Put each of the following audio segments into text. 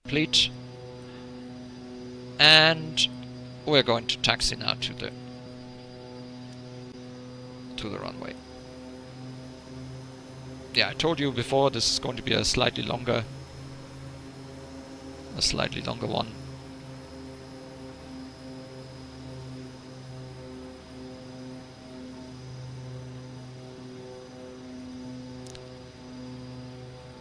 complete. And we're going to taxi now to the runway. Yeah, I told you before this is going to be a slightly longer one.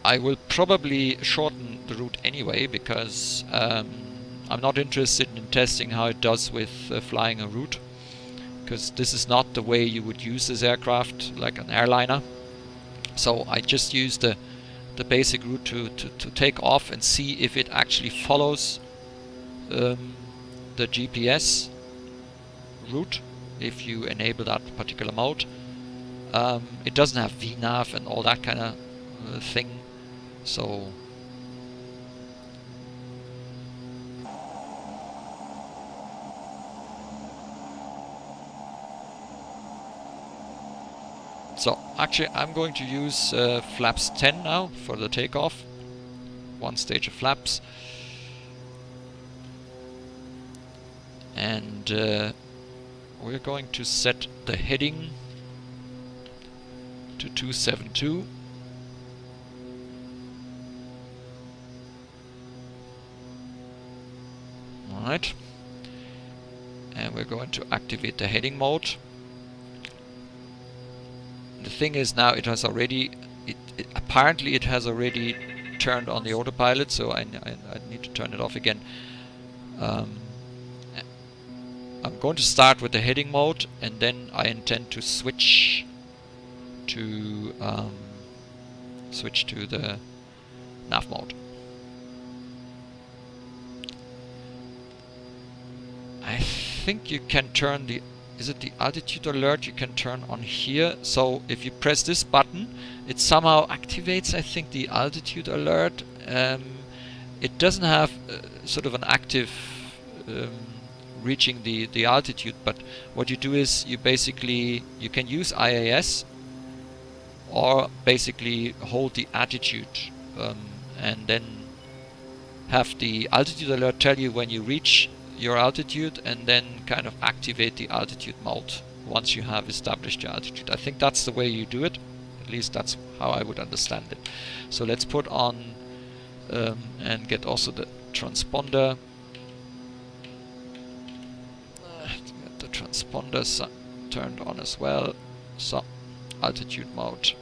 I will probably shorten the route anyway, because I'm not interested in testing how it does with flying a route, because this is not the way you would use this aircraft like an airliner. So I just use the basic route to take off and see if it actually follows the GPS route, if you enable that particular mode. It doesn't have VNAV and all that kind of thing, so actually I'm going to use flaps 10 now for the takeoff. One stage of flaps. And we're going to set the heading to 272. Alright. And we're going to activate the heading mode. The thing is, now it has already, apparently it has already turned on the autopilot, so I need to turn it off again. I'm going to start with the heading mode, and then I intend to switch to the nav mode. I think you can turn the, is it the altitude alert you can turn on here? So if you press this button, it somehow activates, I think, the altitude alert. It doesn't have sort of an active reaching the altitude, but what you do is you can use IAS, or basically hold the attitude and then have the altitude alert tell you when you reach your altitude, and then kind of activate the altitude mode once you have established your altitude. I think that's the way you do it. At least that's how I would understand it. So let's put on and get also the transponder. Get the transponder turned on as well. So altitude mode.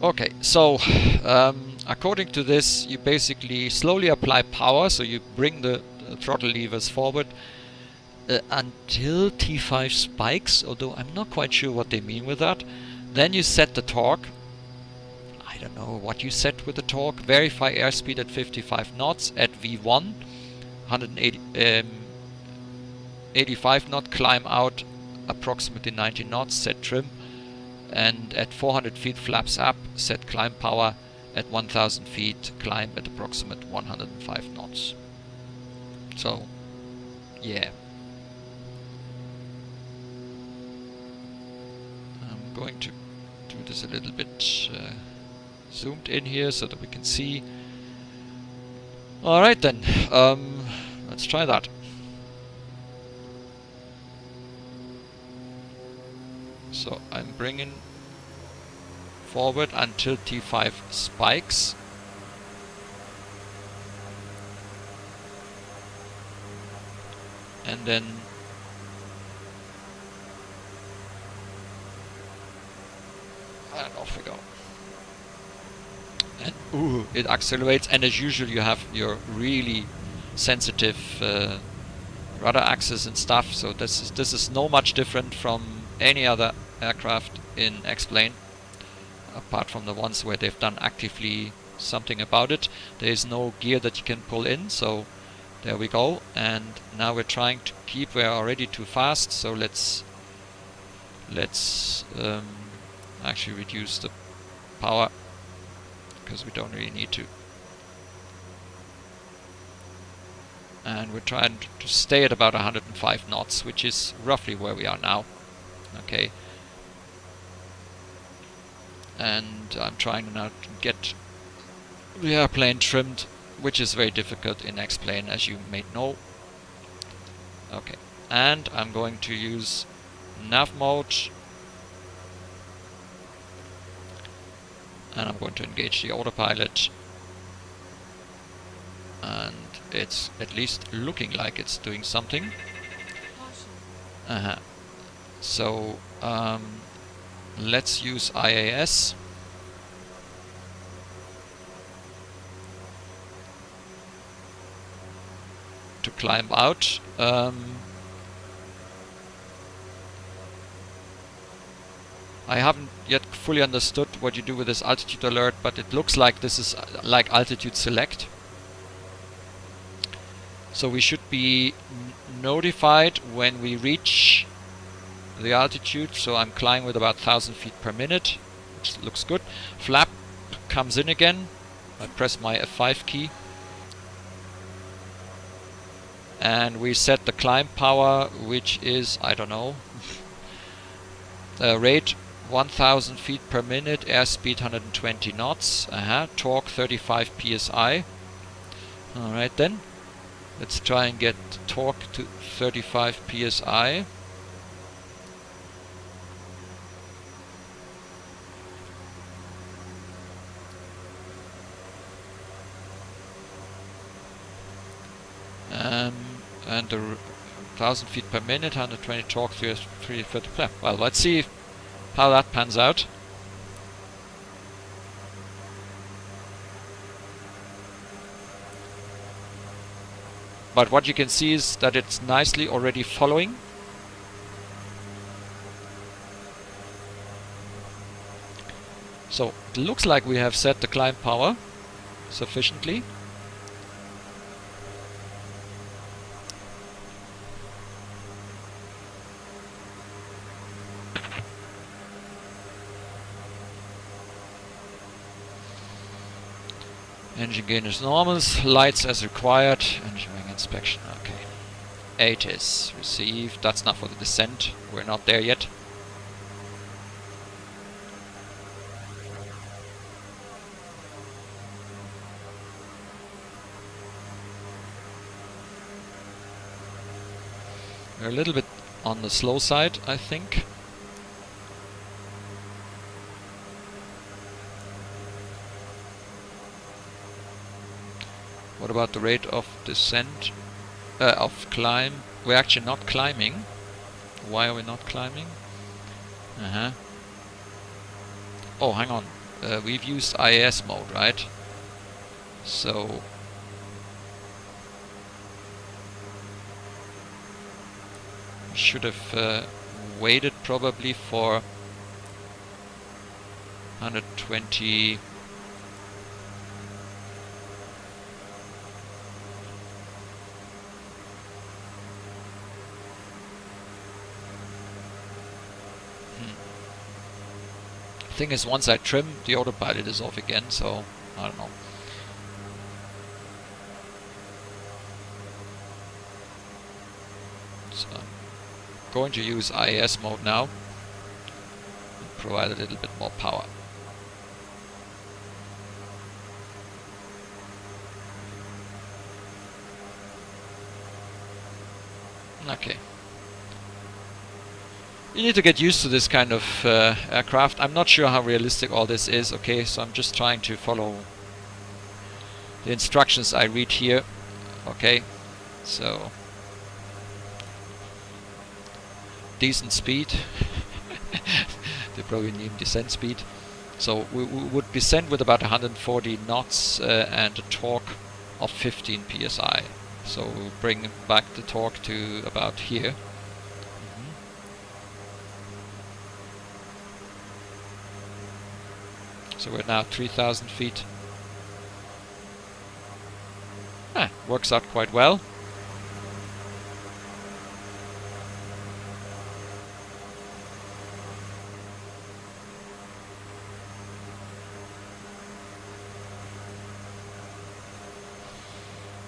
Okay, so according to this, you basically slowly apply power, so you bring the throttle levers forward until T5 spikes, although I'm not quite sure what they mean with that. Then you set the torque. I don't know what you set with the torque. Verify airspeed at 55 knots at V1, 185 knot, climb out approximately 90 knots, set trim. And at 400 feet flaps up, set climb power. At 1000 feet, climb at approximate 105 knots. So, yeah. I'm going to do this a little bit zoomed in here so that we can see. Alright then, let's try that. So I'm bringing forward until T5 spikes. And then and off we go. And ooh, it accelerates, and as usual you have your really sensitive rudder axis and stuff, so this is no much different from any other aircraft in X-Plane, apart from the ones where they've done actively something about it. There is no gear that you can pull in, so There we go. And now we're trying to keep, we're already too fast, so let's actually reduce the power, because we don't really need to. And we're trying to stay at about 105 knots, which is roughly where we are now. Okay. And I'm trying now to get the airplane trimmed, which is very difficult in X-Plane, as you may know. Okay. And I'm going to use nav mode. And I'm going to engage the autopilot. And it's at least looking like it's doing something. So let's use IAS. To climb out. I haven't yet fully understood what you do with this altitude alert, but it looks like this is like altitude select. So we should be notified when we reach the altitude. So I'm climbing with about 1000 feet per minute, which looks good. Flap comes in again. I press my F5 key. And we set the climb power, which is, I don't know, rate 1000 feet per minute, airspeed 120 knots, torque 35 psi. Alright then, let's try and get torque to 35 psi. And the 1000 feet per minute, 120 torque, 330 flap. Well, let's see how that pans out. But what you can see is that it's nicely already following. So it looks like we have set the climb power sufficiently. Engine gain is normal, lights as required, engine wing inspection, okay. 8 is received, that's not for the descent, we're not there yet. We're a little bit on the slow side, I think. What about the rate of descent, of climb? We're actually not climbing. Why are we not climbing? Oh, hang on. We've used IAS mode, right? So we should have waited probably for 120. Thing is, once I trim, the autopilot is off again, so I don't know. So I'm going to use IAS mode now and provide a little bit more power. Okay. You need to get used to this kind of aircraft. I'm not sure how realistic all this is, okay, so I'm just trying to follow the instructions I read here. Okay, so decent speed. They probably need descent speed. So we would descend with about 140 knots and a torque of 15 psi. So we'll bring back the torque to about here. So we're now 3,000 feet. works out quite well.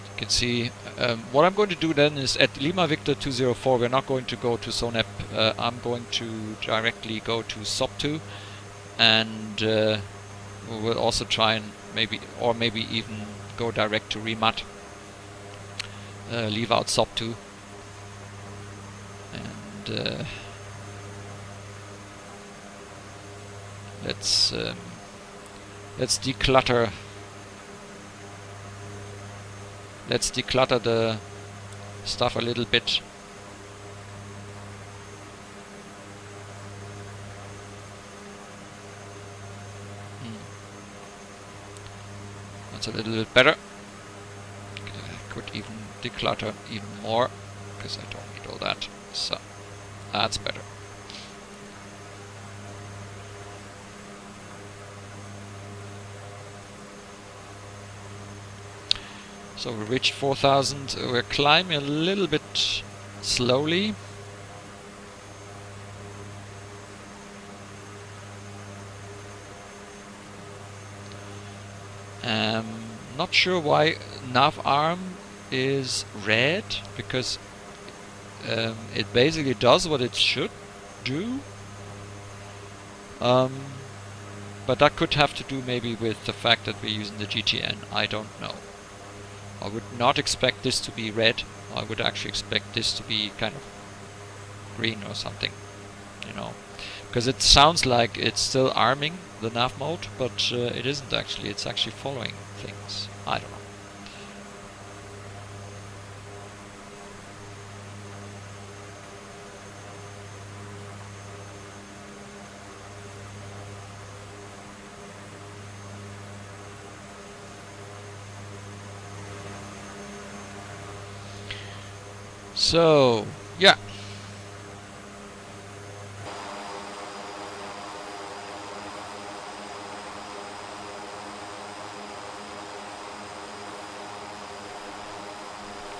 You can see what I'm going to do then is at Lima Victor 204 we're not going to go to Zonep. I'm going to directly go to SOP2, and we will also try and maybe even go direct to Remat, leave out SOP2, and let's declutter. Let's declutter the stuff a little bit. That's a little bit better. I could even declutter even more, because I don't need all that. So that's better. So we reached 4,000. We're climbing a little bit slowly. Not sure why nav arm is red, because it basically does what it should do. But that could have to do maybe with the fact that we're using the GTN. I don't know. I would not expect this to be red. I would actually expect this to be kind of green or something, you know, because it sounds like it's still arming the nav mode, but it isn't actually. It's actually following things. I don't know. So, yeah.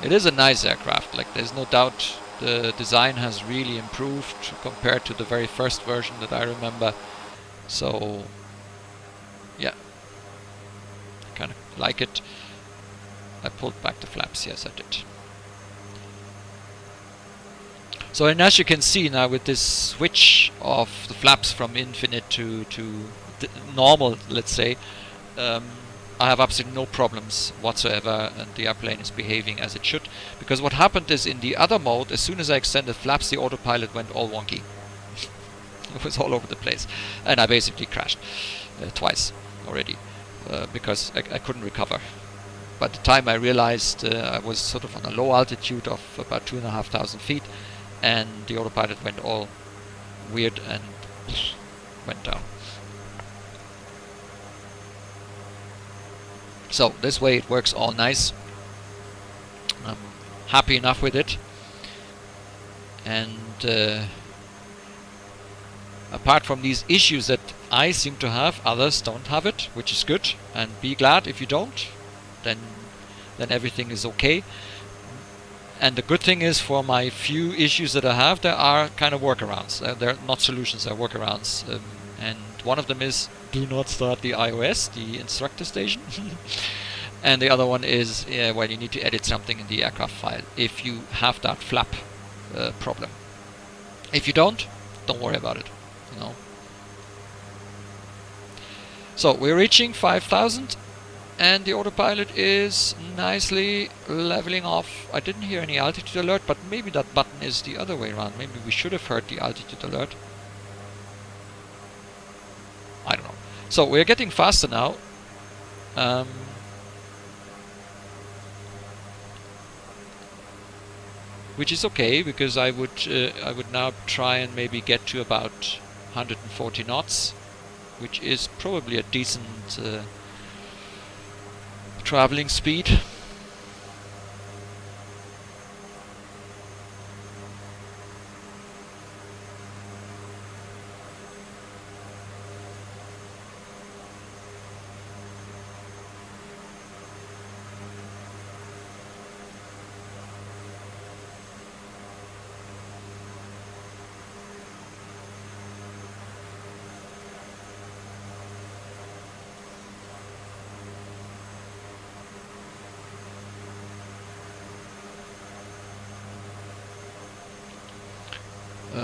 It is a nice aircraft, like there's no doubt the design has really improved compared to the very first version that I remember. So, yeah, kind of like it. I pulled back the flaps, yes I did. So, and as you can see now with this switch of the flaps from infinite to normal, let's say, I have absolutely no problems whatsoever, and the airplane is behaving as it should. Because what happened is, in the other mode, as soon as I extended flaps, the autopilot went all wonky. It was all over the place, and I basically crashed twice already, because I couldn't recover. By the time I realized I was sort of on a low altitude of about 2,500 feet, and the autopilot went all weird and went down. So this way it works all nice. I'm happy enough with it, and apart from these issues that I seem to have, others don't have it, which is good, and be glad if you don't, then everything is okay. And the good thing is, for my few issues that I have, there are kind of workarounds. They're not solutions, they're workarounds. And one of them is, do not start the iOS, the instructor station. And the other one is, well, you need to edit something in the aircraft file if you have that flap problem. If you don't worry about it, you know. So we're reaching 5,000. And the autopilot is nicely leveling off. I didn't hear any altitude alert, but maybe that button is the other way around. Maybe we should have heard the altitude alert. I don't know. So we're getting faster now. Which is okay, because I would now try and maybe get to about 140 knots, which is probably a decent traveling speed.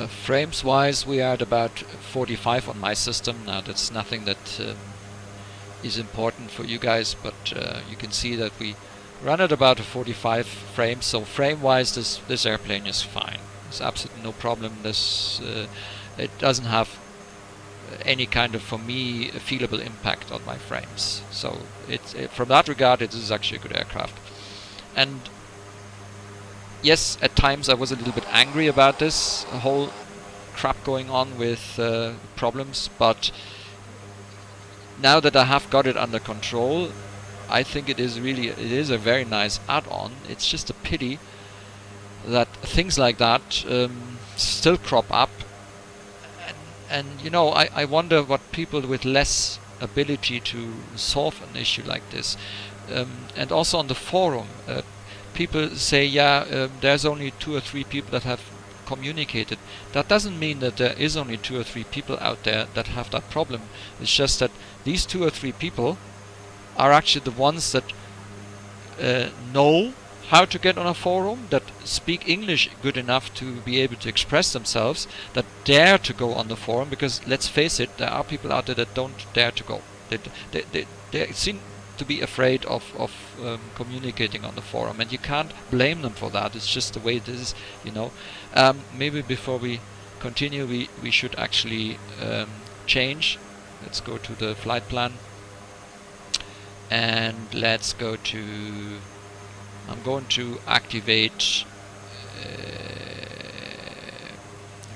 Frames wise, we are at about 45 on my system. Now that's nothing that is important for you guys, but you can see that we run at about a 45 frames. So frame wise, this airplane is fine. There's absolutely no problem. This it doesn't have any kind of, for me, a feelable impact on my frames. So from that regard, it is actually a good aircraft. And yes, at times I was a little bit angry about this whole crap going on with problems, but now that I have got it under control, I think it is a very nice add-on. It's just a pity that things like that still crop up, and you know, I wonder what people with less ability to solve an issue like this, and also on the forum, people say, yeah, there's only 2 or 3 people that have communicated. That doesn't mean that there is only 2 or 3 people out there that have that problem. It's just that these 2 or 3 people are actually the ones that know how to get on a forum, that speak English good enough to be able to express themselves, that dare to go on the forum, because let's face it, there are people out there that don't dare to go. They seem to be afraid of communicating on the forum, and you can't blame them for that. It's just the way it is, you know. Maybe before we continue, we should actually change. Let's go to the flight plan, and let's go to, I'm going to activate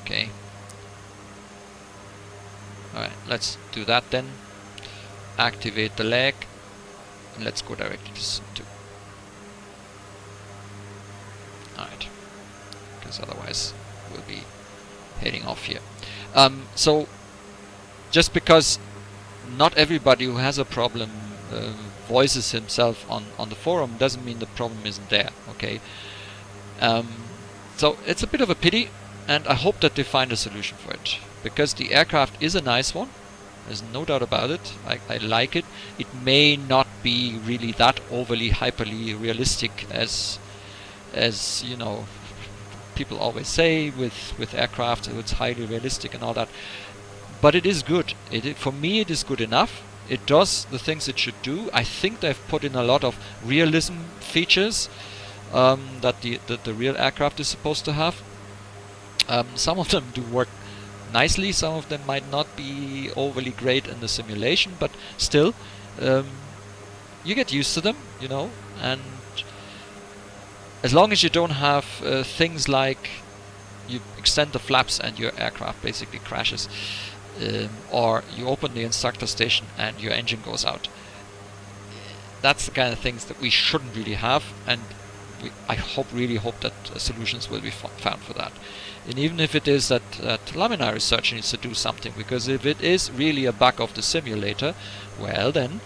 okay, alright, let's do that then. Activate the leg, and let's go directly to SIM2. Alright, because otherwise we'll be heading off here. So just because not everybody who has a problem voices himself on the forum doesn't mean the problem isn't there, okay? So it's a bit of a pity, and I hope that they find a solution for it, because the aircraft is a nice one. There's no doubt about it. I like it. It may not be really that overly hyperly realistic as you know, people always say with aircraft, it's highly realistic and all that, but it is good. For me, it is good enough. It does the things it should do. I think they've put in a lot of realism features that the real aircraft is supposed to have. Some of them do work nicely, some of them might not be overly great in the simulation, but still, you get used to them, you know, and as long as you don't have things like you extend the flaps and your aircraft basically crashes, or you open the instructor station and your engine goes out. That's the kind of things that we shouldn't really have, and I really hope that solutions will be found for that. And even if it is that laminar research needs to do something, because if it is really a bug of the simulator, well then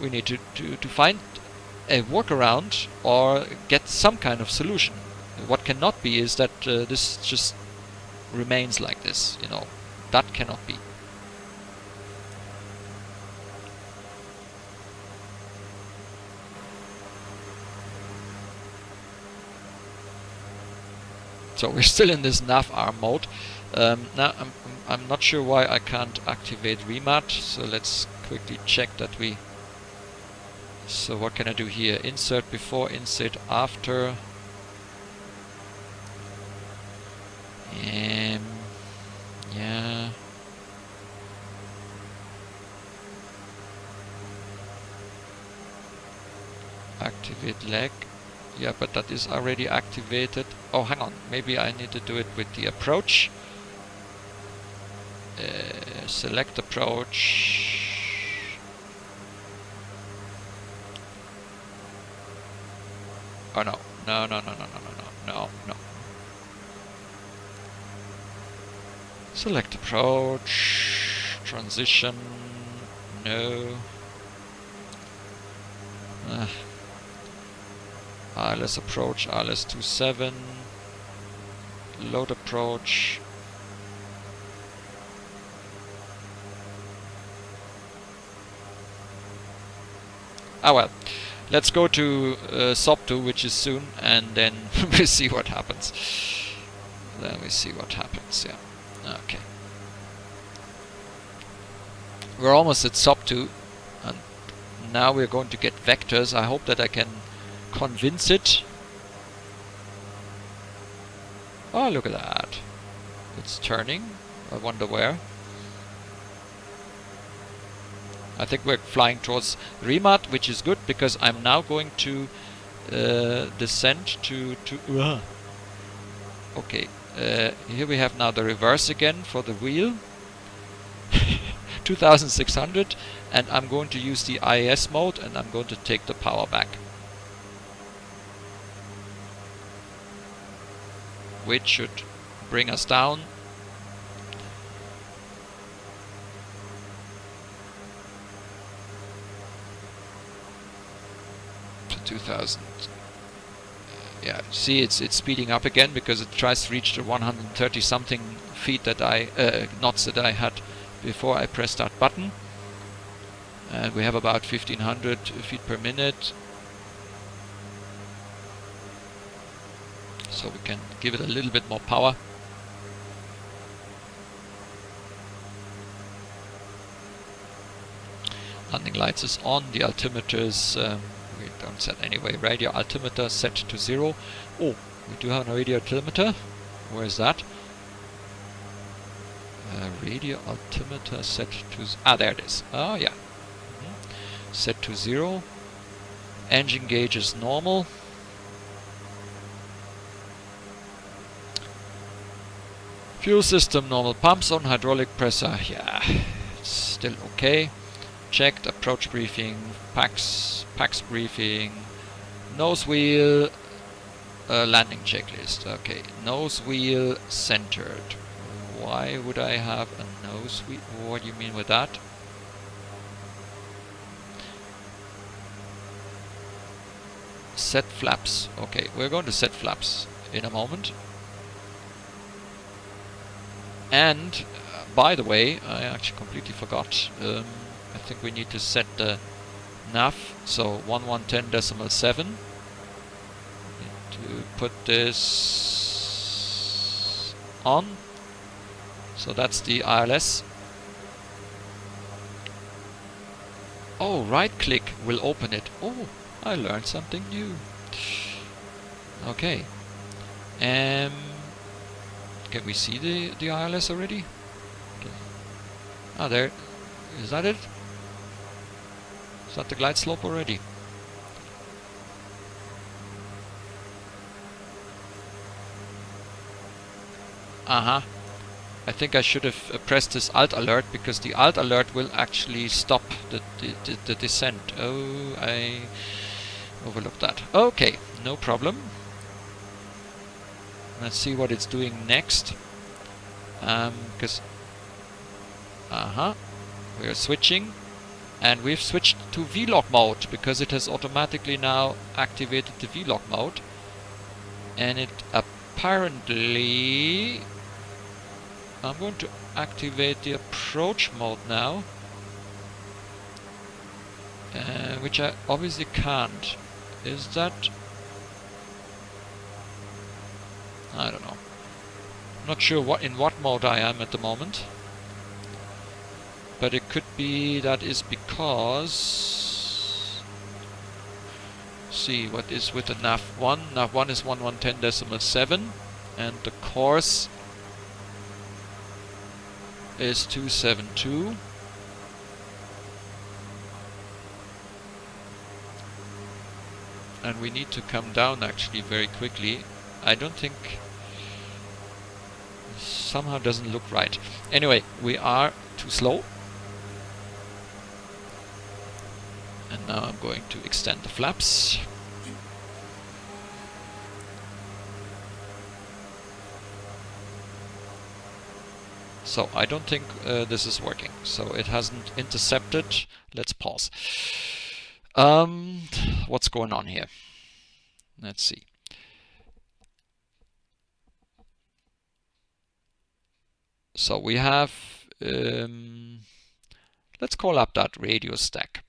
we need to find a workaround or get some kind of solution. What cannot be is that this just remains like this, you know. That cannot be. So we're still in this nav arm mode. Now I'm not sure why I can't activate remat, so let's quickly check that we... So what can I do here? Insert before, insert after. Yeah. Activate leg. Yeah, but that is already activated. Oh, hang on. Maybe I need to do it with the approach. Select approach. Oh no. No. Select approach. Transition. No. ILS approach, ILS 27. Load approach. Ah well, let's go to SOP2, which is soon, and then we'll see what happens. Then we see what happens. Yeah. Okay. We're almost at sub 2, and now we're going to get vectors. I hope that I can convince it. Oh, look at that. It's turning. I wonder where. I think we're flying towards Rimat, which is good because I'm now going to descend to okay. Here we have now the reverse again for the wheel. 2600, and I'm going to use the IAS mode, and I'm going to take the power back, which should bring us down to 2000. Yeah, see, it's speeding up again because it tries to reach the 130 something feet that knots that I had before I pressed that button, and we have about 1500 feet per minute, so we can give it a little bit more power. Landing lights is on, the altimeters we don't set anyway. Radio altimeter set to 0. Oh, we do have a radio altimeter. Where is that? Radio altimeter set to... there it is. Oh, yeah. Set to 0. Engine gauge is normal. Fuel system normal. Pumps on. Hydraulic pressure. Yeah, it's still okay. Checked. Approach briefing. Pax briefing. Nose wheel. Landing checklist. Okay. Nose wheel centered. Why would I have a nose wheel? What do you mean with that? Set flaps. Okay, we're going to set flaps in a moment. And by the way, I actually completely forgot. I think we need to set the nav. So 1110.7. Need to put this on. So that's the ILS. Oh, right click will open it. Oh, I learned something new. Okay. Can we see the ILS already? Okay. Ah, there. Is that it? Is that the glide slope already? Uh-huh. I think I should have pressed this Alt alert, because the Alt alert will actually stop the descent. Oh, I overlooked that. Okay, no problem. Let's see what it's doing next. Because we are switching, and we've switched to V-lock mode because it has automatically now activated the V-lock mode, and it apparently... I'm going to activate the approach mode now, which I obviously can't. Is that... I don't know. Not sure in what mode I am at the moment. But it could be that is because... see, what is with the nav1? Nav1 is 1110.7, and the course is 272. And we need to come down actually very quickly. I don't think... somehow doesn't look right. Anyway, we are too slow. And now I'm going to extend the flaps. So I don't think this is working. So it hasn't intercepted. Let's pause. What's going on here? Let's see. So we have, let's call up that radio stack,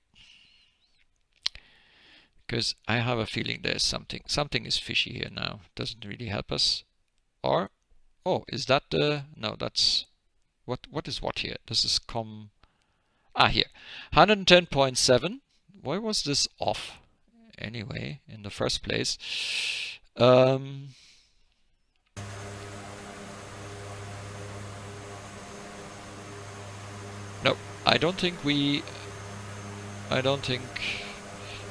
because I have a feeling there's something is fishy here now. Doesn't really help us. Or Oh, is that the... No, that's... What is what here? This is here. 110.7. Why was this off anyway in the first place? No, I don't think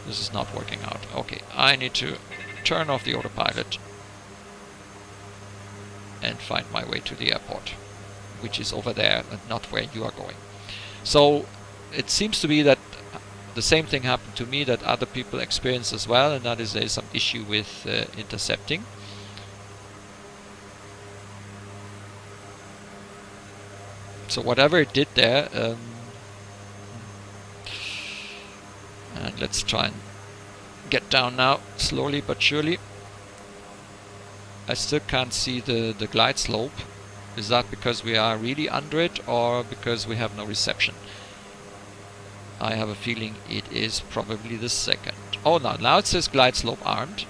this is not working out. Okay, I need to turn off the autopilot and find my way to the airport, which is over there and not where you are going. So it seems to be that the same thing happened to me that other people experience as well, and that is there's some issue with intercepting. So whatever it did there, and let's try and get down now, slowly but surely. I still can't see the glide slope. Is that because we are really under it, or because we have no reception? I have a feeling it is probably the second. Oh, no, now it says glide slope armed.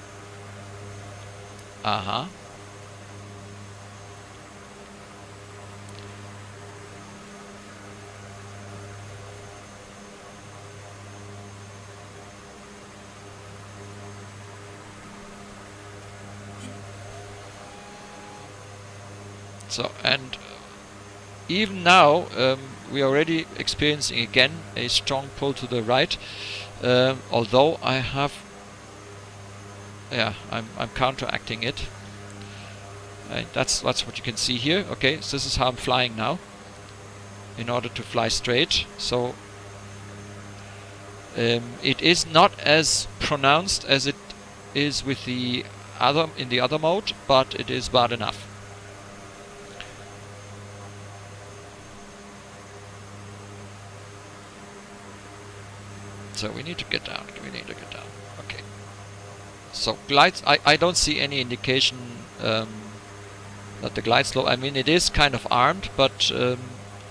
So, and even now we are already experiencing again a strong pull to the right, although I have, I'm counteracting it. That's what you can see here. Okay, so this is how I'm flying now in order to fly straight. So it is not as pronounced as it is with the other in the other mode, but it is bad enough. So we need to get down. Okay. So glides, I don't see any indication that the glide slope, I mean it is kind of armed, but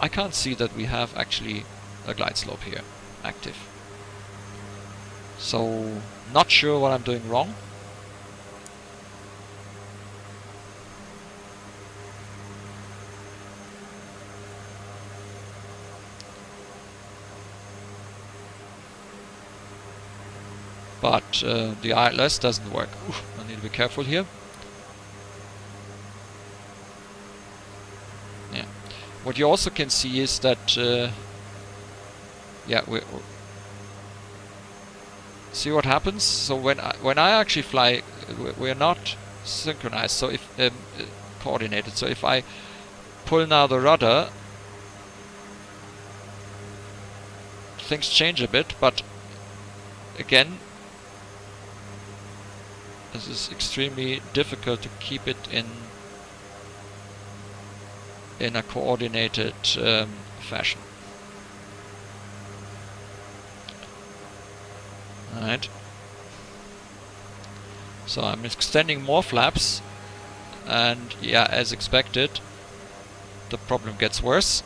I can't see that we have actually a glide slope here active. So not sure what I'm doing wrong. But the ILS doesn't work. Oof, I need to be careful here. Yeah. What you also can see is that, see what happens. So when I actually fly, we're not synchronized. So if coordinated. So if I pull now the rudder, things change a bit. But again, this is extremely difficult to keep it in a coordinated fashion. Alright. So I'm extending more flaps, and yeah, as expected, the problem gets worse.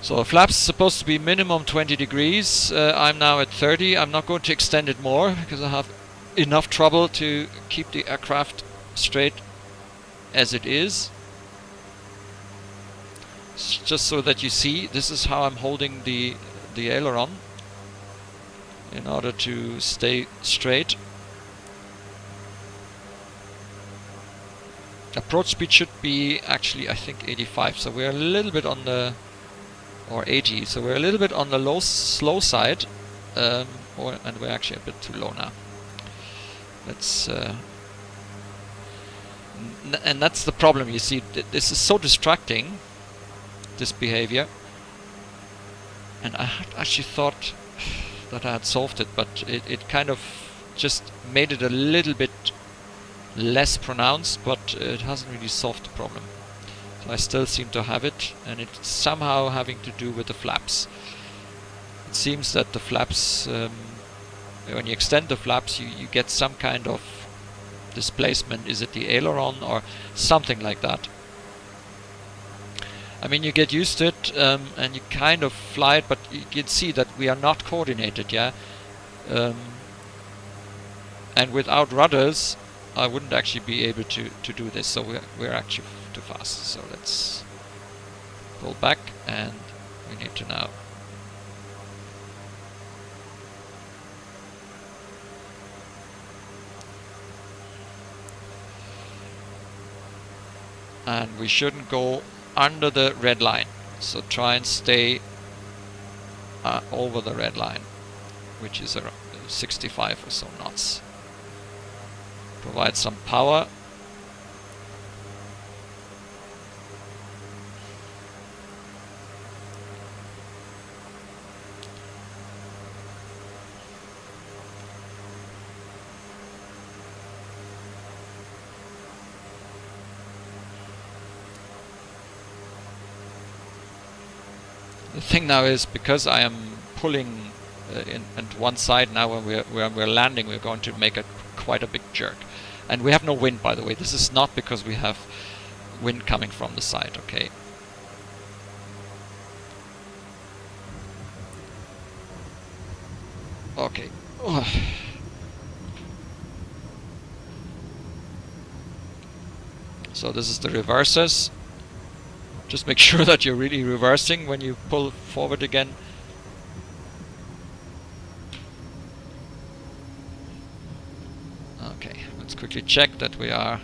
So flaps supposed to be minimum 20 degrees. I'm now at 30. I'm not going to extend it more because I have enough trouble to keep the aircraft straight as it is. Just so that you see, this is how I'm holding the aileron in order to stay straight. Approach speed should be actually, I think, 85. So we're a little bit on the, or 80. So we're a little bit on the slow side, and we're actually a bit too low now. Let's, and that's the problem. You see, this is so distracting, this behavior. And I had actually thought that I had solved it, but it kind of just made it a little bit less pronounced, but it hasn't really solved the problem. So I still seem to have it, and it's somehow having to do with the flaps. It seems that the flaps, when you extend the flaps, you get some kind of displacement. Is it the aileron or something like that? I mean, you get used to it, and you kind of fly it, but you can see that we are not coordinated, yeah? And without rudders, I wouldn't actually be able to do this. So we're actually too fast. So let's pull back, and we need to now and we shouldn't go under the red line, so try and stay over the red line, which is around 65 or so knots. Provide some power. The thing now is, because I am pulling in at one side now, when we're landing, we're going to make quite a big jerk, and we have no wind, by the way. This is not because we have wind coming from the side. Okay. Okay. So this is the reversers. Just make sure that you're really reversing when you pull forward again. Okay, let's quickly check that we are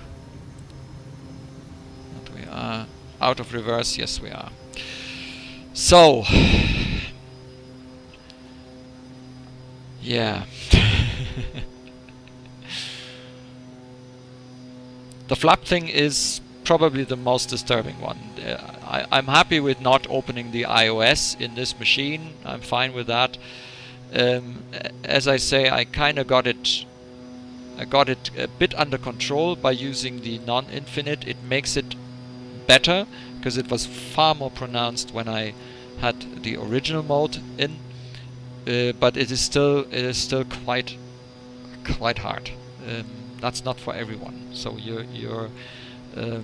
out of reverse. Yes, we are. So, yeah. The flap thing is probably the most disturbing one. I'm happy with not opening the iOS in this machine. I'm fine with that. As I say, I kind of got it a bit under control by using the non-infinite. It makes it better, because it was far more pronounced when I had the original mode in. But it is still quite hard. That's not for everyone. So you're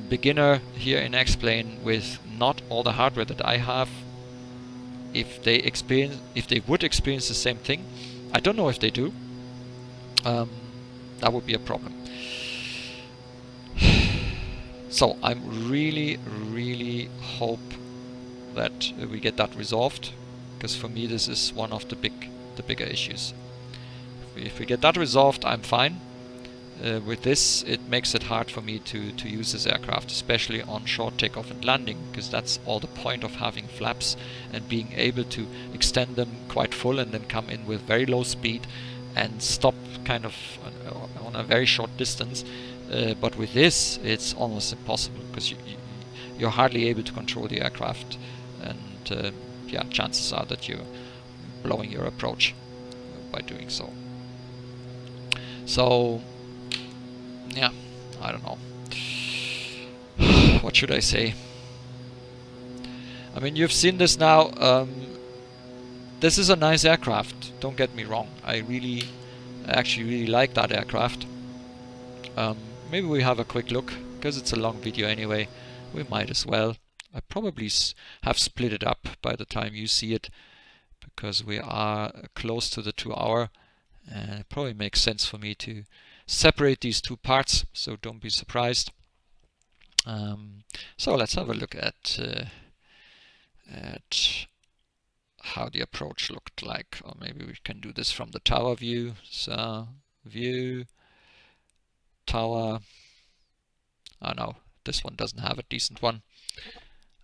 beginner here in X-Plane with not all the hardware that I have. If they would experience the same thing, I don't know if they do. That would be a problem. So I'm really hope that we get that resolved, because for me this is one of the bigger issues. If we get that resolved, I'm fine. With this, it makes it hard for me to use this aircraft, especially on short takeoff and landing, because that's all the point of having flaps and being able to extend them quite full and then come in with very low speed and stop kind of on a very short distance. But with this, it's almost impossible, because you're hardly able to control the aircraft, and yeah, chances are that you're blowing your approach by doing so. So yeah, I don't know. What should I say? I mean, you've seen this now. This is a nice aircraft, don't get me wrong. I actually really like that aircraft. Maybe we have a quick look, because it's a long video anyway. We might as well. I probably have split it up by the time you see it, because we are close to the 2 hour, and it probably makes sense for me to separate these two parts, so don't be surprised. So let's have a look at how the approach looked like, or maybe we can do this from the tower view. So view, tower. Oh no, this one doesn't have a decent one.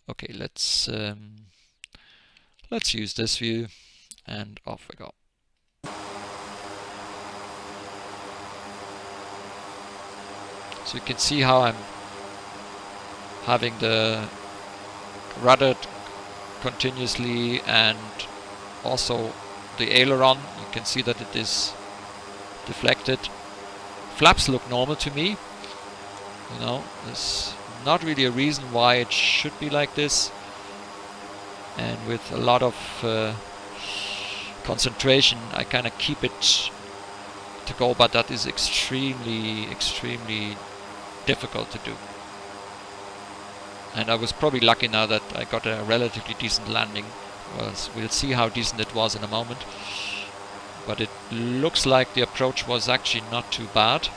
Okay, let's use this view, and off we go. So you can see how I'm having the rudder continuously, and also the aileron. You can see that it is deflected. Flaps look normal to me. You know, there's not really a reason why it should be like this. And with a lot of concentration, I kind of keep it to go, but that is extremely difficult to do. And I was probably lucky now that I got a relatively decent landing. We'll see how decent it was in a moment. but it looks like the approach was actually not too bad.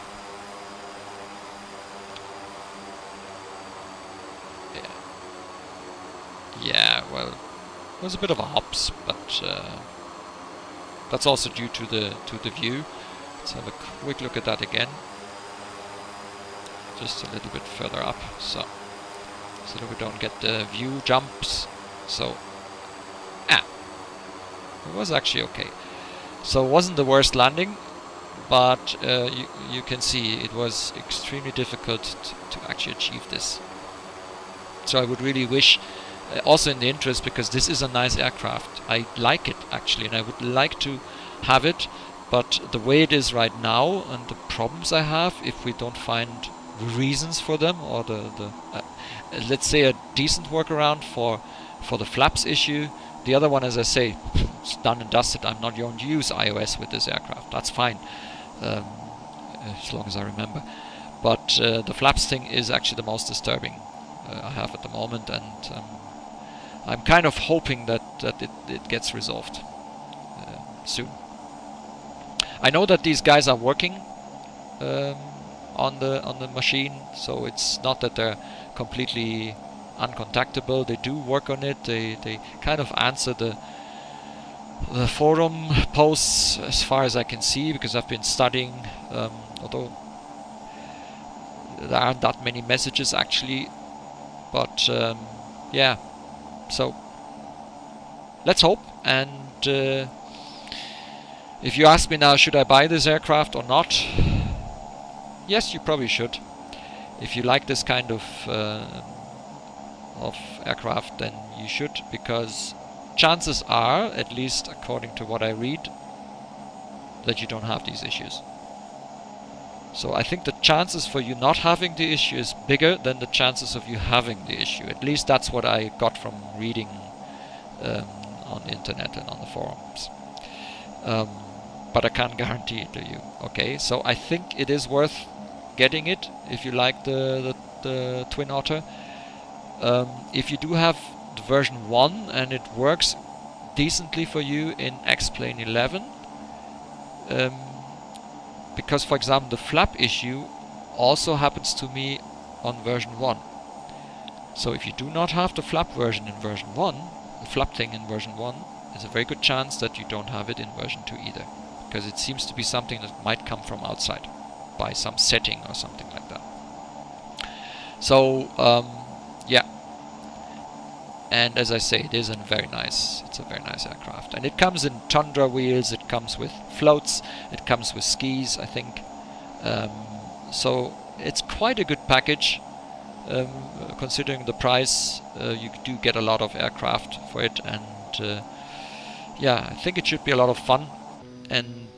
Yeah, well, it was a bit of a hops, but that's also due to the view. Let's have a quick look at that again. Just a little bit further up, so that we don't get the view jumps. So, it was actually okay. So it wasn't the worst landing, but you can see it was extremely difficult to actually achieve this. So I would really wish, also in the interest, because this is a nice aircraft. I like it actually, and I would like to have it, but the way it is right now and the problems I have, if we don't find reasons for them, or let's say a decent workaround for the flaps issue. The other one, as I say, it's done and dusted. I'm not going to use iOS with this aircraft. That's fine, as long as I remember. But the flaps thing is actually the most disturbing I have at the moment, and I'm kind of hoping that it gets resolved soon. I know that these guys are working on the machine, so it's not that they're completely uncontactable. They do work on it. They kind of answer the forum posts as far as I can see, because I've been studying, although there aren't that many messages actually, but yeah, so let's hope. And if you ask me now, should I buy this aircraft or not? Yes, you probably should. If you like this kind of aircraft, then you should, because chances are, at least according to what I read, that you don't have these issues. So I think the chances for you not having the issue is bigger than the chances of you having the issue. At least that's what I got from reading on the internet and on the forums. But I can't guarantee it to you. Okay, so I think it is worth getting it if you like the Twinotter. If you do have the version 1 and it works decently for you in XP11, because for example the flap issue also happens to me on version 1. So if you do not have the flap version in version 1, the flap thing in version 1, there's a very good chance that you don't have it in version 2 either, because it seems to be something that might come from outside by some setting or something like that. So yeah, and as I say, it is it's a very nice aircraft, and it comes in Tundra wheels, it comes with floats, it comes with skis, I think. So it's quite a good package, considering the price. You do get a lot of aircraft for it, and yeah, I think it should be a lot of fun. And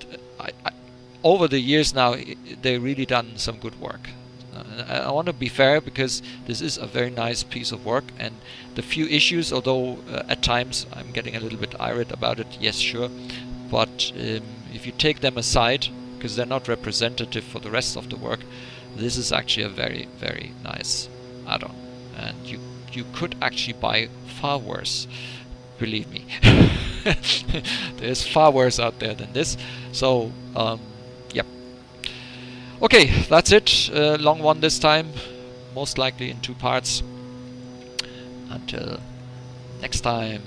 over the years now, they've really done some good work. I want to be fair, because this is a very nice piece of work, and the few issues, although at times I'm getting a little bit irate about it, yes, sure, but if you take them aside, because they're not representative for the rest of the work, this is actually a very, very nice add-on, and you could actually buy far worse, believe me. There's far worse out there than this. So yep. Okay, that's it. Long one this time, most likely in 2 parts. Until next time.